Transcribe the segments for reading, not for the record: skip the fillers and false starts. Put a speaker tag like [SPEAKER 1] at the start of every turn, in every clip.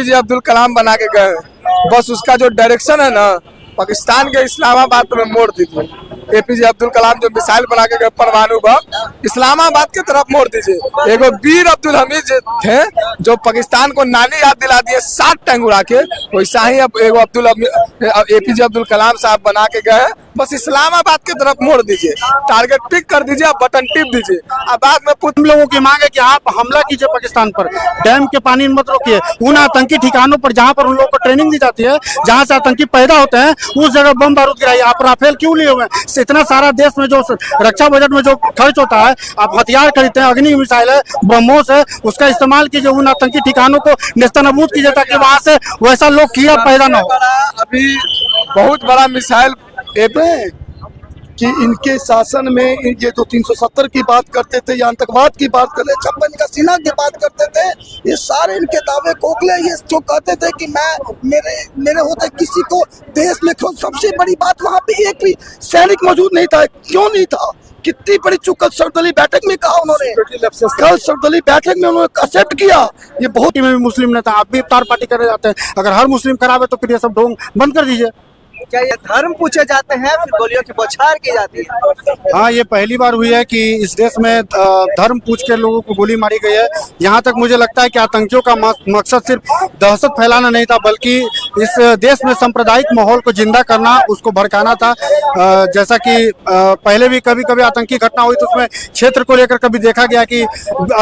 [SPEAKER 1] APJ Abdul Kalam बना के गए हैं। बस उसका जो डायरेक्शन है ना, पाकिस्तान के इस्लामाबाद में मोड़ दीजिए। एपीजे अब्दुल कलाम जो मिसाइल बना के गए परमाणु बम, इस्लामाबाद की तरफ मोड़ दीजिए। एगो वीर अब्दुल हमीद थे जो पाकिस्तान को नानी याद दिला दिए 7 टैंक उड़ा के, वैसा ही अब एगो एपीजे अब्दुल कलाम साहब बना के गए। बस इस्लामाबाद की तरफ मोड़ दीजिए, टारगेट पिक कर दीजिए, बटन टिप दीजिए। अब बाद में
[SPEAKER 2] हम लोगों की मांग है कि आप हमला कीजिए पाकिस्तान पर, डैम के पानी मत रोकिए, उन आतंकी ठिकानों पर जहां पर उन लोगों को ट्रेनिंग दी जाती है, जहां से आतंकी पैदा होते हैं, उस जगह बम बारूद गिराइए। आप राफेल क्यों लिए हुए हैं? इतना सारा देश में जो रक्षा बजट में जो खर्च होता है, आप हथियार खरीदते हैं, अग्नि मिसाइल है, ब्रह्मोस है, उसका इस्तेमाल कीजिए, उन आतंकी ठिकानों को नेस्तनाबूद कीजिए ताकि वहां से वैसा लोग कीड़ा पैदा न हो।
[SPEAKER 1] अभी बहुत बड़ा मिसाइल
[SPEAKER 3] कि इनके शासन में ये जो 370 की बात करते थे या आतंकवाद की बात करते, 56 का सीना की बात करते थे, ये सारे इनके दावे कोकले। ये जो कहते थे कि मेरे होते किसी को देश में सबसे बड़ी बात, वहाँ पे एक भी सैनिक मौजूद नहीं था। क्यों नहीं था? कितनी बड़ी चुकल सर्वदलीय बैठक में कहा उन्होंने, कल सर्वदलीय बैठक में उन्होंने एक्सेप्ट किया। ये बहुत
[SPEAKER 2] में भी मुस्लिम नेता, आप भी इफ्तार पार्टी करने जाते हैं, अगर हर मुस्लिम खराब है तो फिर ये सब ढोंग बंद कर दीजिए।
[SPEAKER 4] क्या ये धर्म पूछे जाते हैं, फिर गोलियों की बौछार की जाती है?
[SPEAKER 2] हाँ, ये पहली बार हुई है कि इस देश में धर्म पूछ के लोगों को गोली मारी गई है। यहाँ तक मुझे लगता है कि आतंकियों का मकसद सिर्फ दहशत फैलाना नहीं था, बल्कि इस देश में सांप्रदायिक माहौल को जिंदा करना, उसको भड़काना था। जैसा कि पहले भी कभी कभी आतंकी घटना हुई तो उसमें क्षेत्र को लेकर कभी देखा गया कि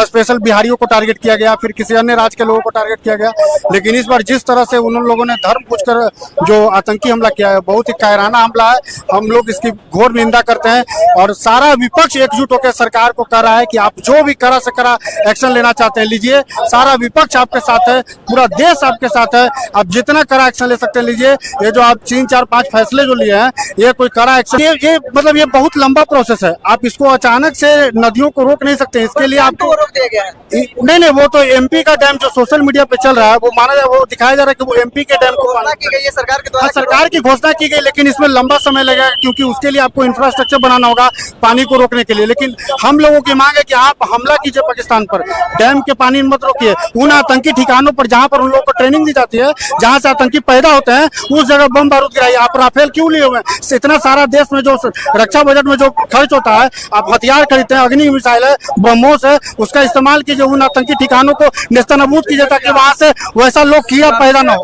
[SPEAKER 2] स्पेशल बिहारियों को टारगेट किया गया, फिर किसी अन्य राज्य के लोगों को टारगेट किया गया। लेकिन इस बार जिस तरह से उन लोगों ने धर्म पूछकर जो आतंकी हमला किया है, बहुत ही कायराना हमला है। हम लोग इसकी घोर निंदा करते हैं और सारा विपक्ष एकजुट होकर सरकार को कह रहा है कि आप जो भी कड़ा से कड़ा एक्शन लेना चाहते हैं लीजिए। सारा विपक्ष आपके साथ है, पूरा देश आपके साथ है, आप जितना कड़ा एक्शन ले सकते हैं लीजिए। ये जो आप 3, 4, 5 फैसले जो लिए हैं, ये कोई कड़ा एक्शन, ये मतलब ये बहुत लंबा प्रोसेस है। आप इसको अचानक से नदियों को रोक नहीं सकते। इसके लिए आपको
[SPEAKER 4] रोक दिया गया है।
[SPEAKER 2] नहीं, वो तो एमपी का डैम जो सोशल मीडिया पे चल रहा है, वो माना जाए, वो दिखाया जा रहा है कि वो एमपी के डैम को
[SPEAKER 4] घोषणा की गई है सरकार के द्वारा।
[SPEAKER 2] सरकार की घोषणा की गई, लेकिन इसमें लंबा समय लगेगा क्योंकि उसके लिए आपको इंफ्रास्ट्रक्चर बनाना होगा पानी को रोकने के लिए। लेकिन हम लोगों की मांग है कि आप हमला कीजिए पाकिस्तान पर, डैम के पानी मत रोकिए, उन आतंकी ठिकानों पर जहां पर उन लोगों को ट्रेनिंग दी जाती है, जहां से आतंकी पैदा होते हैं, उस जगह बम बारूद गिराइए। आप राफेल क्यों लिए हुए हैं? इतना सारा देश में जो रक्षा बजट में जो खर्च होता है, आप हथियार खरीदते हैं, अग्नि मिसाइल है, ब्रह्मोस है, उसका इस्तेमाल कीजिए, उन आतंकी ठिकानों को नेस्तनाबूद कीजिए ताकि वहां से वैसा लोग कीड़ा पैदा न हो।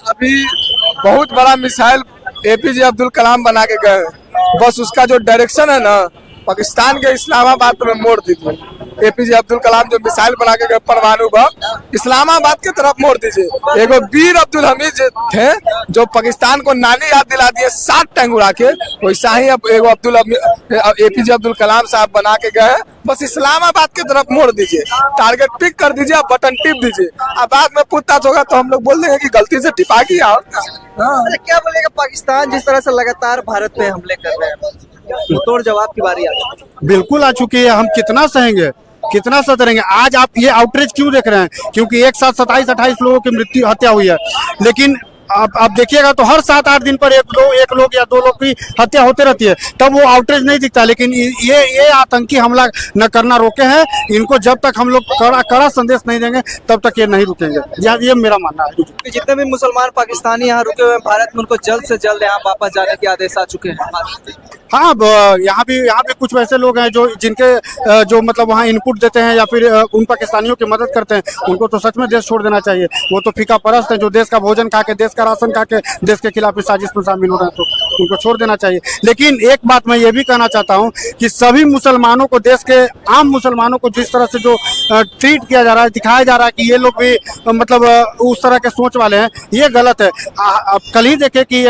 [SPEAKER 1] अभी बहुत बड़ा मिसाइल एपीजे अब्दुल कलाम बना के गए हैं। बस उसका जो डायरेक्शन है ना, पाकिस्तान के इस्लामाबाद में मोड़ दीजिए। एपीजे अब्दुल कलाम जो मिसाइल बना के गए परमाणु बम, इस्लामाबाद की तरफ मोड़ दीजिए। एगो वीर अब्दुल हमीद थे जो पाकिस्तान को नानी याद दिला दिए 7 टैंक उड़ा के, वैसा ही अब एगो एपीजे अब्दुल कलाम साहब बना के गए। बस इस्लामाबाद की तरफ मोड़ दीजिए, टारगेट पिक कर दीजिए, बटन टिप दीजिए। अब बाद में पूछताछ होगा तो हम लोग बोल देंगे कि गलती से टिपा किया।
[SPEAKER 4] अच्छा, क्या बोलेगा पाकिस्तान जिस तरह से लगातार भारत पे हमले कर रहे हैं, तोड़ जवाब की बारी आ चुकी है?
[SPEAKER 2] बिल्कुल आ चुकी है। हम कितना सहेंगे, कितना सतरेंगे? आज आप ये आउटरीच क्यों देख रहे हैं? क्योंकि एक साथ 27-28 लोगों की हत्या हुई है। लेकिन आप देखिएगा तो हर 7-8 दिन पर एक लोग या 2 लोग की हत्या होते रहती है, तब वो आउटरीच नहीं दिखता। लेकिन ये आतंकी हमला न करना रोके हैं। इनको जब तक हम लोग कड़ा संदेश नहीं देंगे तब तक ये नहीं रुकेंगे। ये मेरा मानना है।
[SPEAKER 4] जितने भी मुसलमान पाकिस्तानी यहाँ रुके हुए हैं भारत में, उनको जल्द से जल्द यहाँ वापस जाने के आदेश आ चुके हैं।
[SPEAKER 2] हाँ, यहाँ भी कुछ वैसे लोग हैं जो मतलब वहाँ इनपुट देते हैं या फिर उन पाकिस्तानियों की मदद करते हैं। उनको तो सच में देश छोड़ देना चाहिए। वो तो फीका परस्त है, जो देश का भोजन खा के, देश का राशन खा के देश के खिलाफ साजिश में शामिल हो रहे हैं, तो उनको छोड़ देना चाहिए। लेकिन एक बात मैं ये भी कहना चाहता हूँ कि सभी मुसलमानों को, देश के आम मुसलमानों को जिस तरह से जो ट्रीट किया जा रहा है, दिखाया जा रहा है कि ये लोग भी मतलब उस तरह के सोच वाले हैं, ये गलत है। आप कल ही देखे कि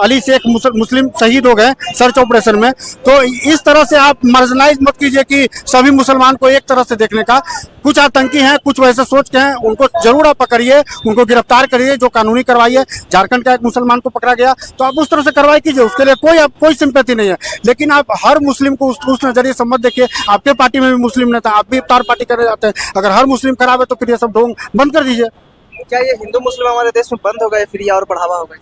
[SPEAKER 2] अली से एक मुस्लिम शहीद हो गए सर्च ऑपरेशन में। तो इस तरह से आप मार्जिनलाइज मत कीजिए कि सभी मुसलमान को एक तरह से देखने का। कुछ आतंकी हैं, कुछ वैसे सोच के हैं, उनको जरूर आप पकड़िए, उनको गिरफ्तार करिए, जो कानूनी करवाइए। झारखंड का एक मुसलमान को पकड़ा गया तो आप उस तरह से कार्रवाई कीजिए, उसके लिए कोई सिंपैथी नहीं है। लेकिन आप हर मुस्लिम को उस नजरिए से मत देखिए। आपके पार्टी में भी मुस्लिम नेता, आप भी इफ्तार पार्टी करने जाते हैं, अगर हर मुस्लिम खराब है तो फिर ये सब ढोंग बंद कर दीजिए।
[SPEAKER 4] क्या ये हिंदू मुस्लिम हमारे देश में बंद हो गए, फिर ये और बढ़ावा होगा?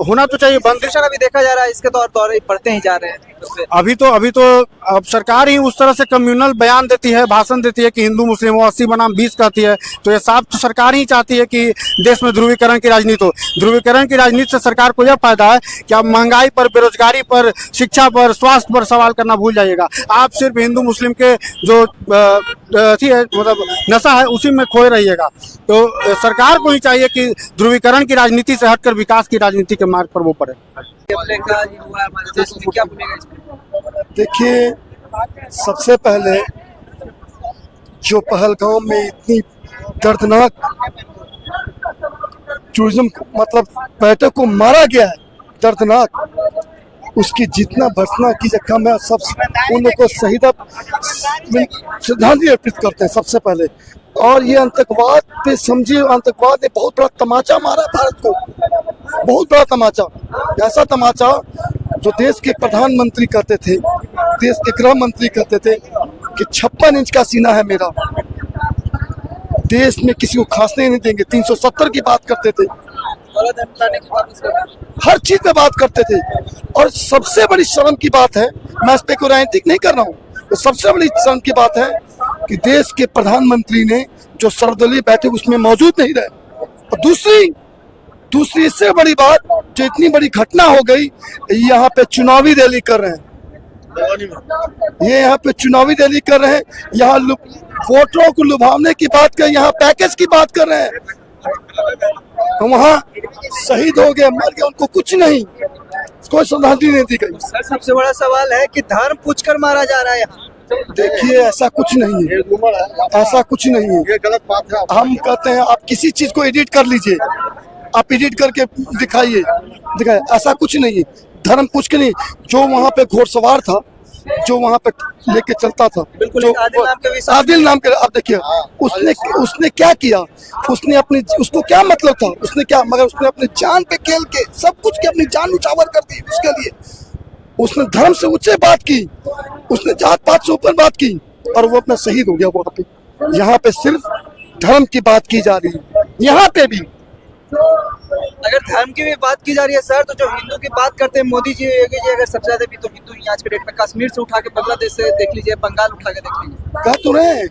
[SPEAKER 2] होना तो चाहिए बंद।
[SPEAKER 4] अभी देखा जा रहा है इसके तौर बढ़ते ही जा रहे हैं।
[SPEAKER 2] अभी तो अब सरकार ही उस तरह से कम्युनल बयान देती है, भाषण देती है कि हिंदू मुस्लिम हो, 80 बनाम 20 कहती है। तो ये साफ तो सरकार ही चाहती है कि देश में ध्रुवीकरण की राजनीति हो। ध्रुवीकरण की राजनीति से सरकार को यह फायदा है कि आप महंगाई पर, बेरोजगारी पर, शिक्षा पर, स्वास्थ्य पर सवाल करना भूल जाइएगा। आप सिर्फ हिंदू मुस्लिम के जो थी है मतलब नशा है उसी में खोए रहिएगा। तो सरकार को ही चाहिए कि ध्रुवीकरण की राजनीति से हटकर विकास की राजनीति के मार्ग पर वो पड़े।
[SPEAKER 4] हमले का ये हुआ हमारे देश में, क्या बोलेगा इस पे?
[SPEAKER 3] देखिए, सबसे पहले जो पहलगाम में इतनी दर्दनाक टूरिज्म मतलब पर्यटक को मारा गया है, दर्दनाक, उसकी जितना भर्त्सना की जगह मैं सब उन लोगों को श्रद्धांजलि अर्पित करते हैं सबसे पहले। और ये आतंकवाद पे समझिए, आतंकवाद ने बहुत बड़ा तमाचा मारा भारत को, बहुत बड़ा तमाचा, ऐसा तमाचा जो देश के प्रधानमंत्री कहते थे, देश के गृह मंत्री कहते थे कि 56 इंच का सीना है मेरा, देश में किसी को खांसने नहीं देंगे। 370 की बात करते थे, हर चीज में बात करते थे। और सबसे बड़ी शर्म की बात है, मैं इस पे कोई राजनीतिक नहीं कर रहा हूँ, तो सबसे बड़ी शर्म की बात है कि देश के प्रधानमंत्री ने जो सर्वदलीय बैठक उसमें मौजूद नहीं रहे। और दूसरी इससे बड़ी बात, जो इतनी बड़ी घटना हो गई, यहाँ पे चुनावी रैली कर रहे हैं, ये यहाँ पे चुनावी रैली कर रहे हैं, यहाँ वोटरों को लुभावने की बात कर, यहाँ पैकेज की बात कर रहे हैं। वहाँ शहीद हो गए, मर गए, उनको कुछ नहीं, कोई श्रद्धांजलि नहीं दी गई।
[SPEAKER 4] सर, सबसे बड़ा सवाल है कि धर्म पूछकर मारा जा रहा है यहाँ।
[SPEAKER 3] देखिए, ऐसा कुछ नहीं है, ऐसा कुछ नहीं है, ये गलत बात है। हम कहते हैं आप किसी चीज को एडिट कर लीजिए, आप एडिट करके दिखाइए, ऐसा कुछ नहीं है। धर्म पूछ के नहीं, जो वहाँ पे घोड़सवार था, जो वहाँ पे लेके चलता था, जो आदिल नाम के, आप देखिए उसने क्या किया, उसने अपनी, उसको क्या मतलब था, उसने क्या, मगर उसने अपनी जान पे खेल के सब कुछ की अपनी जान उछावर कर दी उसके लिए। उसने धर्म से ऊंचे बात की, उसने जात पात से ऊपर बात की, और वो अपना शहीद हो गया वहाँ पे। यहाँ पे सिर्फ धर्म की बात की जा रही है, यहाँ पे भी।
[SPEAKER 4] अगर धर्म की भी बात की जा रही है सर, तो जो हिंदू की बात करते हैं मोदी जी, योगी जी, अगर सबसे ज्यादा भी तो हिंदू ही आज के डेट में, कश्मीर से उठा के बांग्लादेश से देख लीजिए, बंगाल उठा के देख लीजिए।
[SPEAKER 3] कह तो रहे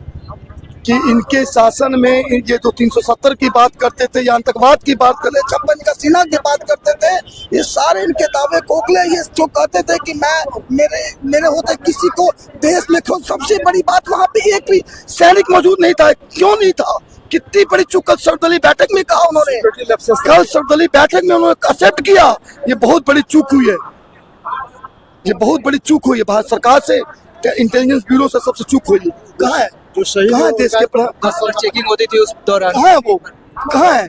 [SPEAKER 3] कि इनके शासन में ये जो 370 की बात करते थे, या आतंकवाद की बात करते, 56 का सीना की बात करते थे, ये सारे इनके दावे कोकले। ये जो कहते थे कि मेरे होते किसी को देश में खोज, सबसे बड़ी बात वहाँ पे एक भी सैनिक मौजूद नहीं था। क्यों नहीं था? कितनी बड़ी चूक कल सर्वदलीय बैठक में कहा उन्होंने, कल सर्वदलीय बैठक में उन्होंने एक्सेप्ट किया। ये बहुत बड़ी चूक हुई है, ये बहुत बड़ी चूक हुई है भारत सरकार से, इंटेलिजेंस ब्यूरो से सबसे चूक हुई है। कहाँ है, कहाँ है देश के प्रधान?
[SPEAKER 4] चेकिंग होती थी उस दौरान,
[SPEAKER 3] कहाँ है वो, कहाँ है?